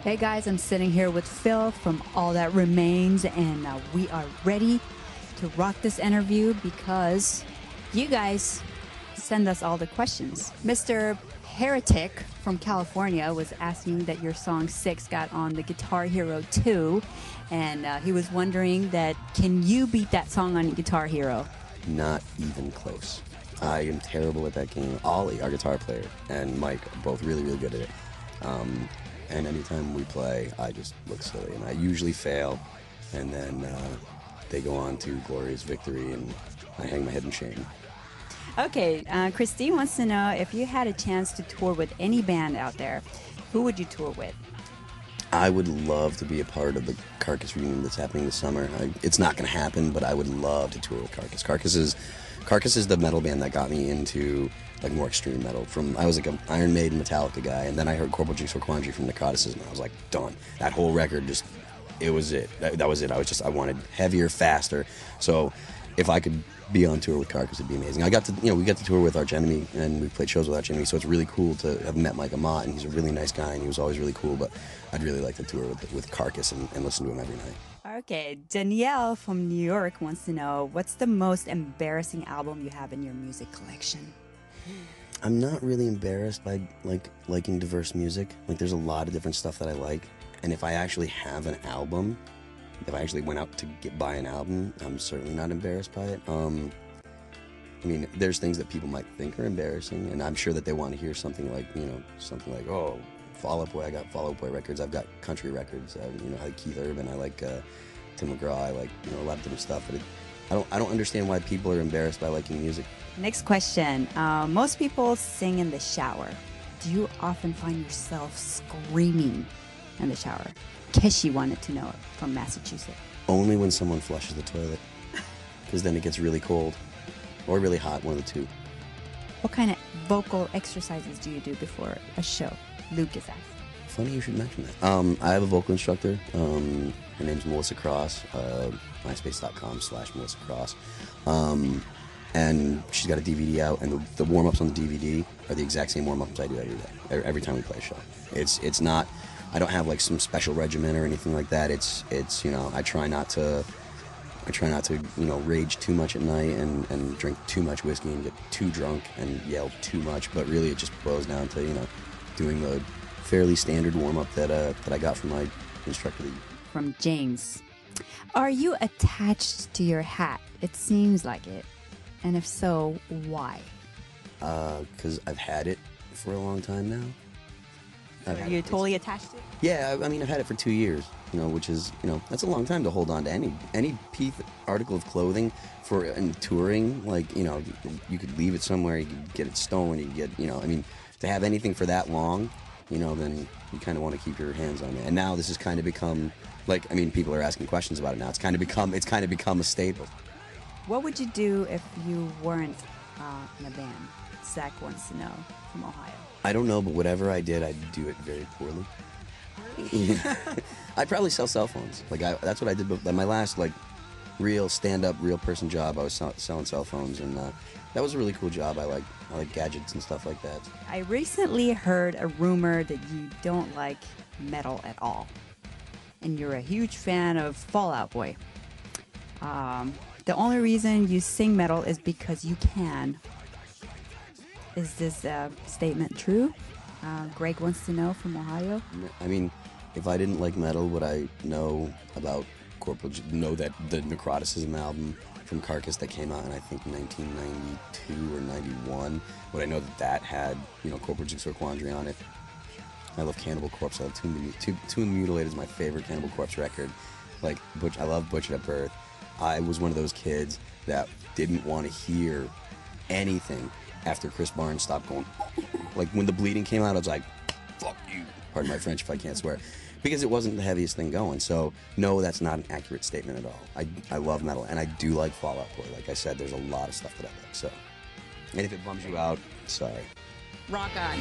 Hey guys, I'm sitting here with Phil from All That Remains, and we are ready to rock this interview because you guys send us all the questions. Mr. Heretic from California was asking that your song 6 got on the Guitar Hero 2, and he was wondering that can you beat that song on Guitar Hero? Not even close. I am terrible at that game. Ollie, our guitar player, and Mike are both really, really good at it. And anytime we play, I just look silly, and I usually fail, and then they go on to glorious victory, and I hang my head in shame. Okay, Christine wants to know if you had a chance to tour with any band out there, who would you tour with? I would love to be a part of the Carcass reunion that's happening this summer. It's not going to happen, but I would love to tour with Carcass. Carcass is the metal band that got me into like more extreme metal. I was like an Iron Maiden, Metallica guy, and then I heard Corporal Jigsaw Quandary from Necroticism, and I was like, done. That whole record it was it. That was it. I wanted heavier, faster. So if I could be on tour with Carcass, it'd be amazing. We got to tour with Arch Enemy, and we played shows with Arch Enemy, so it's really cool to have met Mike Amat, and he's a really nice guy, and he was always really cool, but I'd really like to tour with Carcass and listen to him every night. Okay, Danielle from New York wants to know, what's the most embarrassing album you have in your music collection? I'm not really embarrassed by liking diverse music. Like, there's a lot of different stuff that I like, and if I actually have an album, if I actually went out to buy an album, I'm certainly not embarrassed by it. I mean, there's things that people might think are embarrassing, and I'm sure that they want to hear something like, oh, Fall Out Boy. I got Fall Out Boy records. I've got country records. I like Keith Urban. I like Tim McGraw. I like a lot of different stuff. But I don't understand why people are embarrassed by liking music. Next question. Most people sing in the shower. Do you often find yourself screaming in the shower? Keshi wanted to know from Massachusetts. Only when someone flushes the toilet, because then it gets really cold or really hot, one of the two. What kind of vocal exercises do you do before a show? Lucas asked. Funny you should mention that. I have a vocal instructor. Her name's Melissa Cross. MySpace.com/Melissa Cross. And she's got a DVD out, and the warm-ups on the DVD are the exact same warm-ups I do every day, every time we play a show. It's not. I don't have like some special regimen or anything like that. It's I try not to rage too much at night and drink too much whiskey and get too drunk and yell too much. But really, it just boils down to doing the fairly standard warm-up that I got from my instructor. From James, are you attached to your hat? It seems like it, and if so, why? Because I've had it for a long time now. Are you totally attached to it? Yeah, I mean, I've had it for 2 years, which is, that's a long time to hold on to any piece, article of clothing in touring. Like, you could leave it somewhere, you could get it stolen, you could get, to have anything for that long, then you kind of want to keep your hands on it. And now this has kind of become, people are asking questions about it now. It's kind of become a staple. What would you do if you weren't in a band? Zach wants to know from Ohio. I don't know, but whatever I did, I'd do it very poorly. I'd probably sell cell phones. That's what I did. But my last real stand-up, real person job, I was selling cell phones, and that was a really cool job. I like gadgets and stuff like that. I recently heard a rumor that you don't like metal at all, and you're a huge fan of Fall Out Boy. The only reason you sing metal is because you can. Is this statement true? Greg wants to know from Ohio. I mean, if I didn't like metal, would I know about know that the Necroticism album from Carcass that came out in, I think, 1992 or 91, would I know that had, Corporal Jigsaw Quandary on it? I love Cannibal Corpse. I love Tomb Mutilated is my favorite Cannibal Corpse record. I love Butchered at Birth. I was one of those kids that didn't want to hear anything after Chris Barnes stopped going. When the Bleeding came out, I was like, fuck you. Pardon my French if I can't swear. Because it wasn't the heaviest thing going. So, no, that's not an accurate statement at all. I love metal, and I do like Fall Out Boy. Like I said, there's a lot of stuff that I like. So, and if it bums you out, sorry. Rock on.